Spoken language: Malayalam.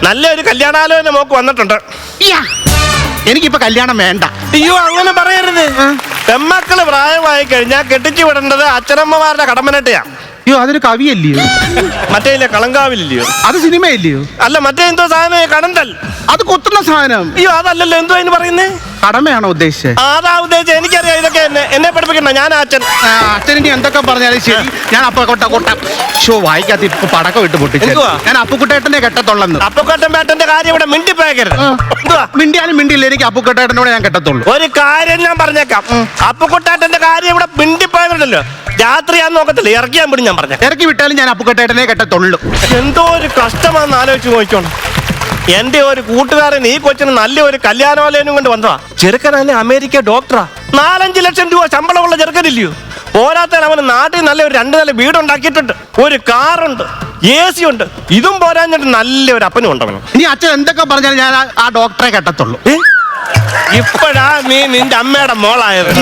നല്ലൊരു കല്യാണാലോചന മോക്ക് വന്നിട്ടുണ്ട്. എനിക്കിപ്പോ കല്യാണം വേണ്ട. അയ്യോ അങ്ങനെ പറയരുത്. പെമ്മക്കള് പ്രായമായി കഴിഞ്ഞാൽ കെട്ടിച്ചു വിടേണ്ടത് അച്ഛനമ്മമാരുടെ കടമനട്ടയാ. അയ്യോ അതൊരു കവിയല്ലയോ? മറ്റേ കളങ്കാവില്ലയോ? അത് സിനിമയല്ലയോ? അല്ല മറ്റേ എന്തോ സാധനം കടന്തൽ. അത് കുത്തുന്ന സാധനം. അയ്യോ അതല്ലല്ലോ. എന്തോ അതിന് പറയുന്നേ? കടമയാണോ ഉദ്ദേശിച്ചത്? അതാ ഉദ്ദേശിച്ചത്. എനിക്കറിയാം. ഇതൊക്കെ എന്നെ പഠിപ്പിക്കണ്ട. ഞാൻ അച്ഛൻ. അച്ഛനിനി എന്തൊക്കെ പറഞ്ഞാലും ശരി, ഞാൻ വായിക്കാത്ത ഇപ്പൊ പടക്കം ഇട്ട് പൊട്ടിച്ചു. ഞാൻ അപ്പുക്കുട്ടേട്ടനെ കെട്ടത്തുള്ളന്ന്. അപ്പുക്കുട്ടൻ പേട്ടന്റെ കാര്യം ഇവിടെ മിണ്ടിപ്പോയക്കരുത്. മിണ്ടിയാലും മിണ്ടിയില്ല, എനിക്ക് അപ്പുക്കുട്ടേട്ടനോട് ഞാൻ കെട്ടത്തുള്ളൂ. ഒരു കാര്യം ഞാൻ പറഞ്ഞേക്കാം. അപ്പുക്കുട്ടേട്ടന്റെ കാര്യം ഇവിടെ മിണ്ടിപ്പോയല്ലോ. രാത്രിയാന്ന് നോക്കത്തില്ല, ഇറക്കിയാൻ പിടി. ഞാൻ പറഞ്ഞ ഇറക്കി വിട്ടാലും ഞാൻ അപ്പുക്കുട്ടേട്ടനെ കെട്ടത്തുള്ളൂ. എന്തോ ഒരു കഷ്ടമാണെന്ന് ആലോചിച്ച് നോക്കിക്കോണം. എന്റെ ഒരു കൂട്ടുകാരൻ ഈ കൊച്ചിന് നല്ലൊരു കല്യാണാലോചന കൊണ്ട് വന്നതാ. ചെറുക്കനാണ് അമേരിക്ക ഡോക്ടറാ. 4-5 ലക്ഷം രൂപ ശമ്പളമുള്ള ചെറുക്കനില്ലയോ? പോരാത്ത അവന് നാട്ടിൽ നല്ല ഒരു 2 നില വീടുണ്ടാക്കിയിട്ടുണ്ട്, ഒരു കാറുണ്ട്, AC ഉണ്ട്. ഇതും പോരാഞ്ഞിട്ട് നല്ലൊരു അപ്പനും ഉണ്ടവനും. ഇനി അച്ഛൻ എന്തൊക്കെ പറഞ്ഞാലും ഞാൻ ആ ഡോക്ടറെ കെട്ടത്തുള്ളൂ. ഇപ്പോഴാ നീ നിന്റെ അമ്മയുടെ മോളായത്.